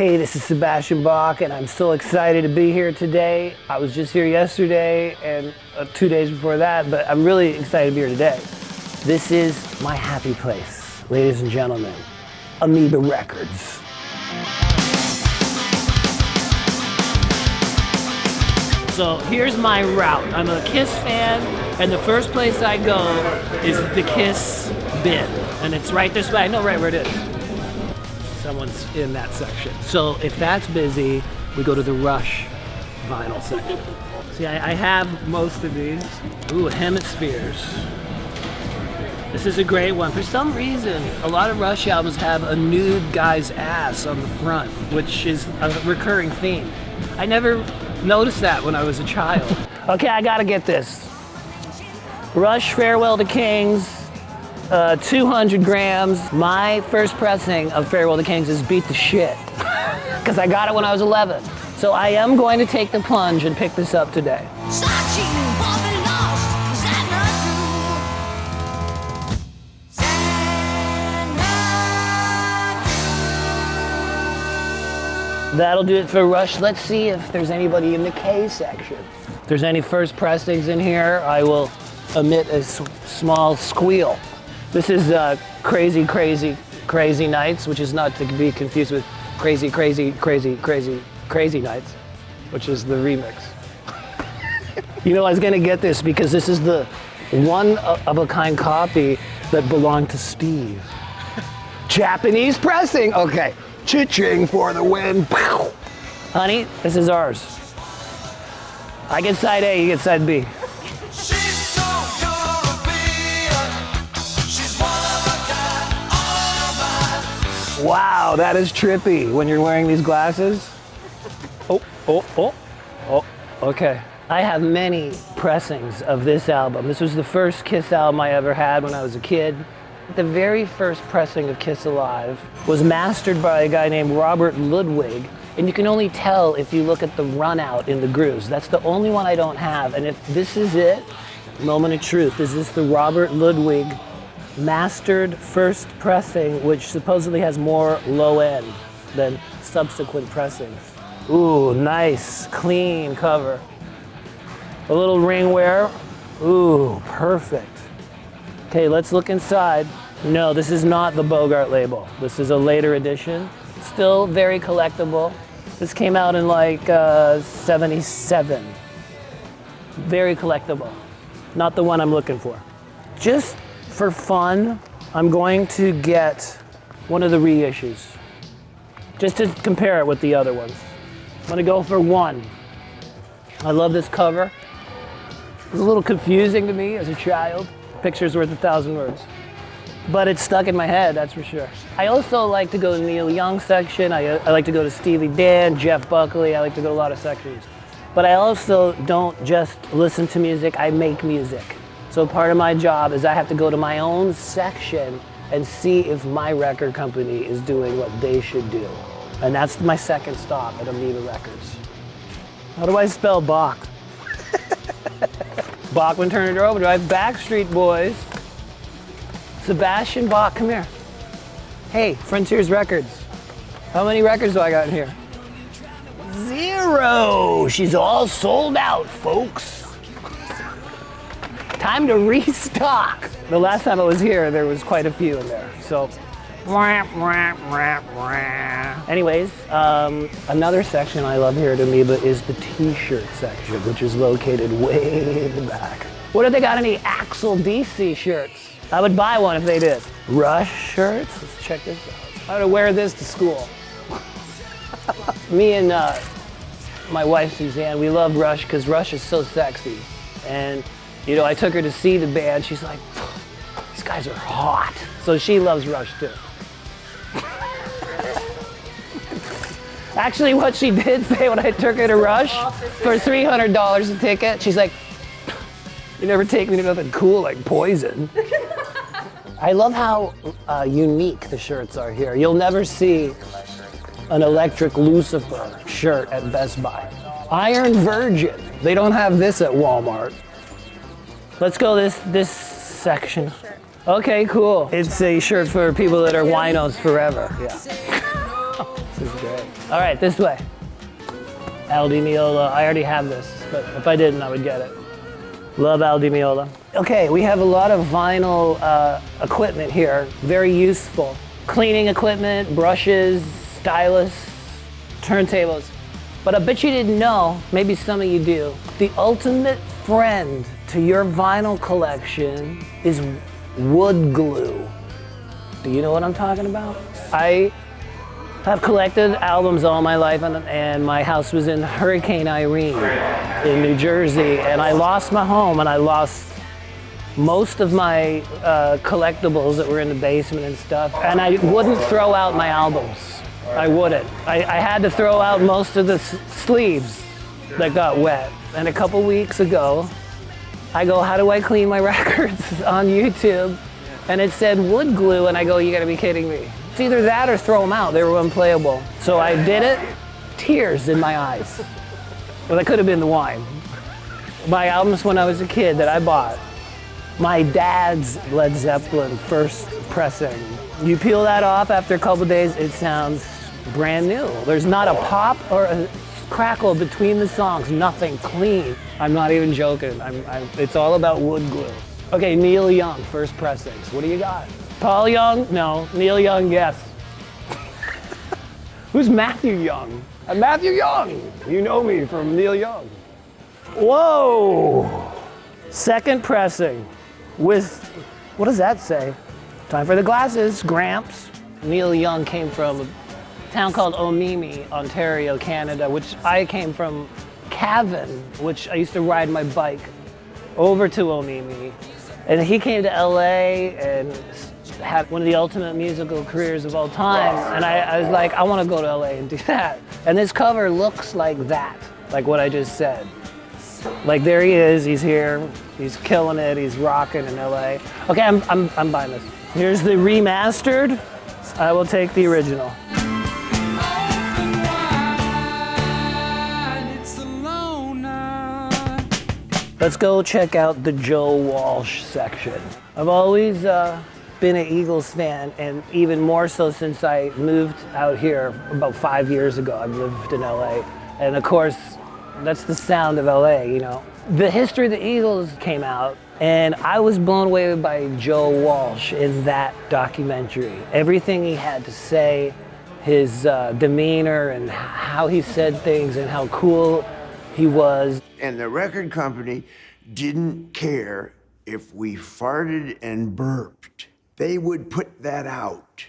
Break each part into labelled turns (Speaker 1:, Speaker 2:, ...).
Speaker 1: Hey, this is Sebastian Bach, and I'm so excited to be here today. I was just here yesterday and 2 days before that, but I'm really excited to be here today. This is my happy place, ladies and gentlemen, Amoeba Records. So here's my route. I'm a Kiss fan, and the first place I go is the Kiss bin, and it's right this way. I know right where it is. Someone's in that section. So if that's busy, we go to the Rush vinyl section. See, I have most of these. Ooh, Hemispheres. This is a great one. For some reason, a lot of Rush albums have a nude guy's ass on the front, which is a recurring theme. I never noticed that when I was a child. Okay, I gotta get this. Rush Farewell to Kings, 200 grams. My first pressing of Farewell to Kings is Beat the Shit, because I got it when I was 11. So I am going to take the plunge and pick this up today. That'll do it for Rush. Let's see if there's anybody in the K section. If there's any first pressings in here, I will emit a small squeal. This is Crazy, Crazy, Crazy Nights, which is not to be confused with Crazy, Crazy, Crazy, Crazy, Crazy Nights, which is the remix. You know, I was gonna get this because this is the one-of-a-kind copy that belonged to Steve. Japanese pressing, okay. Cha-ching for the win. Pow. Honey, this is ours. I get side A, you get side B. She's so European. She's one of a kind, all of mine. Wow, that is trippy when you're wearing these glasses. Oh, okay. I have many pressings of this album. This was the first Kiss album I ever had when I was a kid. The very first pressing of Kiss Alive was mastered by a guy named Robert Ludwig, and you can only tell if you look at the run out in the grooves. That's the only one I don't have, and if this is it, moment of truth, is this the Robert Ludwig mastered first pressing, which supposedly has more low end than subsequent pressings. Ooh, nice, clean cover. A little ring wear, ooh, perfect. Okay, let's look inside. No, this is not the Bogart label. This is a later edition. Still very collectible. This came out in like 77. Very collectible. Not the one I'm looking for. Just for fun, I'm going to get one of the reissues. Just to compare it with the other ones. I'm gonna go for one. I love this cover. It was a little confusing to me as a child. Picture's worth 1,000 words. But it's stuck in my head, that's for sure. I also like to go to the Neil Young section. I like to go to Steely Dan, Jeff Buckley. I like to go to a lot of sections. But I also don't just listen to music, I make music. So part of my job is I have to go to my own section and see if my record company is doing what they should do. And that's my second stop at Amoeba Records. How do I spell Bach? Bachman Turner Overdrive, Backstreet Boys. Sebastian Bach, come here. Hey, Frontiers Records. How many records do I got in here? 0. She's all sold out, folks. Time to restock. The last time I was here, there was quite a few in there, so. Anyways, another section I love here at Amoeba is the t-shirt section, which is located way in the back. What if they got any Axl DC shirts? I would buy one if they did. Rush shirts, let's check this out. I would wear this to school. Me and my wife Suzanne, we love Rush because Rush is so sexy. And you know, I took her to see the band, she's like, these guys are hot. So she loves Rush too. Actually, what she did say when I took her to Rush for $300 a ticket, she's like, you never take me to nothing cool like Poison. I love how unique the shirts are here. You'll never see an Electric Lucifer shirt at Best Buy. Iron Virgin, they don't have this at Walmart. Let's go this section. Okay, cool. It's a shirt for people that are winos forever. Yeah. This is great. All right, this way. Al Di Meola. I already have this, but if I didn't, I would get it. Love Al Di Meola. Okay, we have a lot of vinyl equipment here. Very useful. Cleaning equipment, brushes, stylus, turntables. But I bet you didn't know, maybe some of you do, the ultimate friend to your vinyl collection is wood glue. Do you know what I'm talking about? I have collected albums all my life, and my house was in Hurricane Irene in New Jersey, and I lost my home, and I lost most of my collectibles that were in the basement and stuff, and I wouldn't throw out my albums. I wouldn't. I had to throw out most of the sleeves that got wet. And a couple weeks ago, I go, how do I clean my records on YouTube? And it said wood glue, and I go, you gotta be kidding me. It's either that or throw them out. They were unplayable. So I did it, tears in my eyes. Well, that could have been the wine. My albums when I was a kid that I bought. My dad's Led Zeppelin first pressing. You peel that off after a couple days, it sounds brand new. There's not a pop or a crackle between the songs, nothing, clean. I'm not even joking. It's all about wood glue. Okay, Neil Young, first pressings. What do you got? Paul Young? No. Neil Young, yes. Who's Matthew Young? I'm Matthew Young. You know me from Neil Young. Whoa! Second pressing with, what does that say? Time for the glasses, Gramps. Neil Young came from a town called Omemee, Ontario, Canada, which I came from Cavan, which I used to ride my bike over to Omemee. And he came to LA and had one of the ultimate musical careers of all time. And I was like, I want to go to LA and do that. And this cover looks like that, like what I just said. Like there he is, he's here, he's killing it, he's rocking in LA. Okay, I'm buying this. Here's the remastered. I will take the original. Let's go check out the Joe Walsh section. I've always been an Eagles fan, and even more so since I moved out here about 5 years ago. I've lived in LA, and of course, that's the sound of LA, you know. The History of the Eagles came out, and I was blown away by Joe Walsh in that documentary. Everything he had to say, his demeanor and how he said things and how cool he was.
Speaker 2: And the record company didn't care if we farted and burped. They would put that out.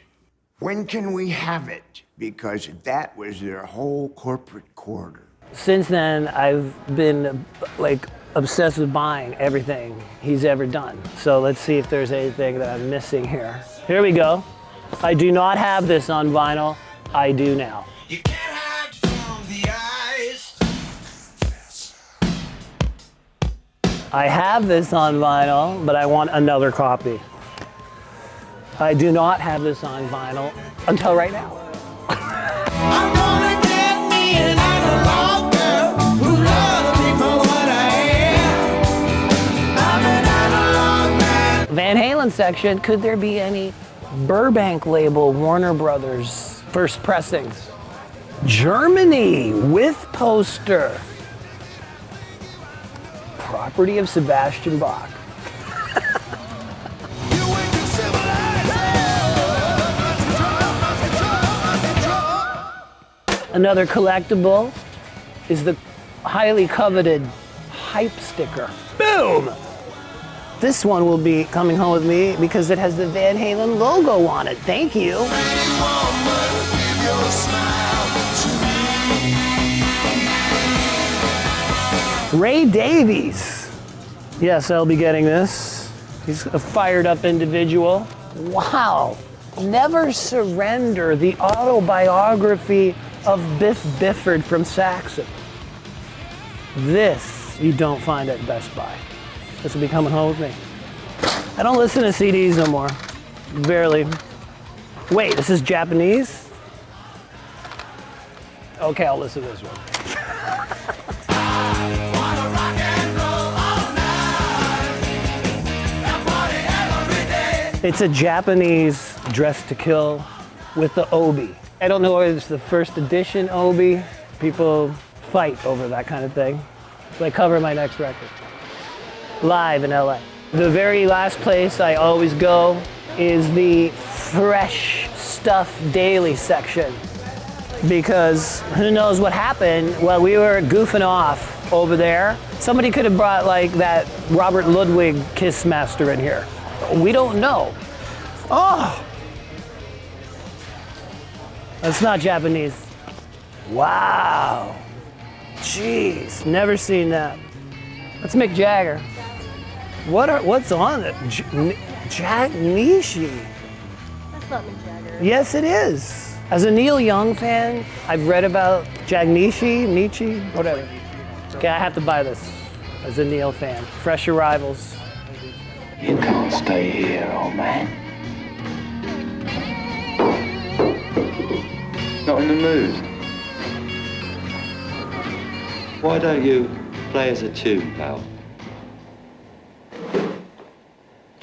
Speaker 2: When can we have it? Because that was their whole corporate quarter.
Speaker 1: Since then, I've been like obsessed with buying everything he's ever done. So let's see if there's anything that I'm missing here. Here we go. I do not have this on vinyl. I do now.
Speaker 3: You can't hide from the eyes.
Speaker 1: I have this on vinyl, but I want another copy. I do not have this on vinyl until right now.
Speaker 3: I'm gonna get me an analog girl who loves me for what I am. I'm an analog man.
Speaker 1: Van Halen section, could there be any Burbank label Warner Brothers first pressings? Germany with poster. Property of Sebastian Bach. Another collectible is the highly coveted hype sticker. Boom! This one will be coming home with me because it has the Van Halen logo on it. Thank you. Ray Davies. Yes, I'll be getting this. He's a fired up individual. Wow. Never Surrender, the autobiography of Biff Byford from Saxon. This you don't find at Best Buy. This will be coming home with me. I don't listen to CDs no more. Barely. Wait, this is Japanese? Okay, I'll listen to this one. It's a Japanese Dress to Kill with the obi. I don't know whether it's the first edition Obi. People fight over that kind of thing. So I cover my next record. Live in LA. The very last place I always go is the fresh stuff daily section. Because who knows what happened while we were goofing off over there. Somebody could have brought like that Robert Ludwig Kiss Master in here. We don't know. Oh! That's not Japanese. Wow. Jeez, never seen that. That's Mick Jagger. What's on it? Jagnishi.
Speaker 4: That's not Mick Jagger.
Speaker 1: Yes, it is. As a Neil Young fan, I've read about Jagnishi, Nietzsche, whatever. Okay, I have to buy this as a Neil fan. Fresh arrivals.
Speaker 5: You can't stay here, old man. Not in the mood. Why don't you play us a tune, pal?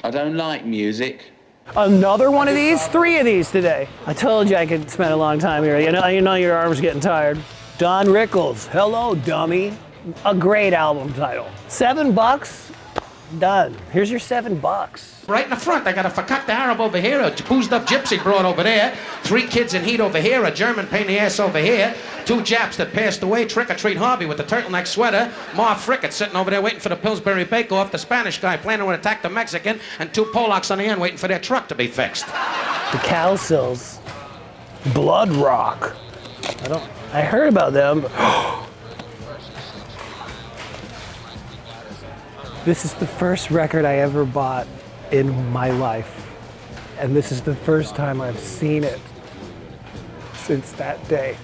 Speaker 5: I don't like music.
Speaker 1: Another one of these? 3 of these today. I told you I could spend a long time here. You know your arm's getting tired. Don Rickles, hello, dummy. A great album title. $7? Done. Here's your $7.
Speaker 6: Right in the front, I got a fakakta Arab over here, a boozed up gypsy broad over there, 3 kids in heat over here, a German pain in the ass over here, 2 Japs that passed away, trick-or-treat hobby with the turtleneck sweater, Ma Frickett sitting over there waiting for the Pillsbury bake-off, the Spanish guy planning to attack the Mexican, and 2 Polacks on the end waiting for their truck to be fixed.
Speaker 1: The Cowsills. Blood Rock. I heard about them, but this is the first record I ever bought in my life. And this is the first time I've seen it since that day.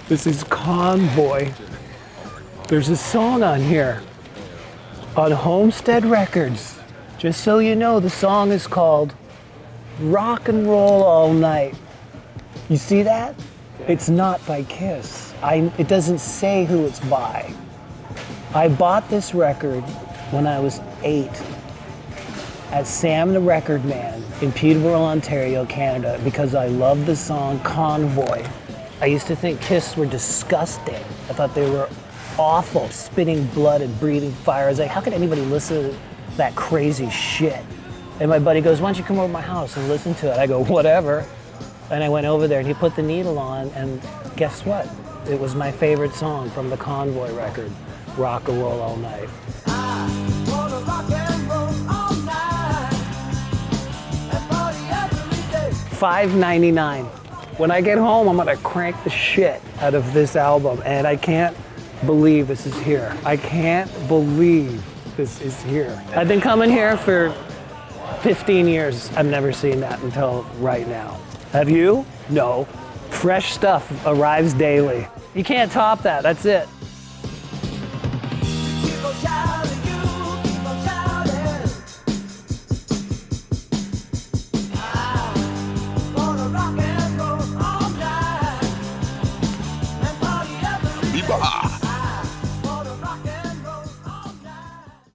Speaker 1: This is Convoy. There's a song on here on Homestead Records. Just so you know, the song is called Rock and Roll All Night. You see that? It's not by Kiss. It doesn't say who it's by. I bought this record when I was 8 at Sam the Record Man in Peterborough, Ontario, Canada, because I loved the song Convoy. I used to think Kiss were disgusting. I thought they were awful, spitting blood and breathing fire. I was like, how could anybody listen to that crazy shit? And my buddy goes, why don't you come over to my house and listen to it? I go, whatever. And I went over there and he put the needle on, and guess what? It was my favorite song from the Convoy record, Rock and Roll All Night. $5.99. When I get home, I'm gonna crank the shit out of this album, and I can't believe this is here. I can't believe this is here. I've been coming here for 15 years. I've never seen that until right now. Have you? No. Fresh stuff arrives daily. You can't top that, that's it.
Speaker 3: Bye.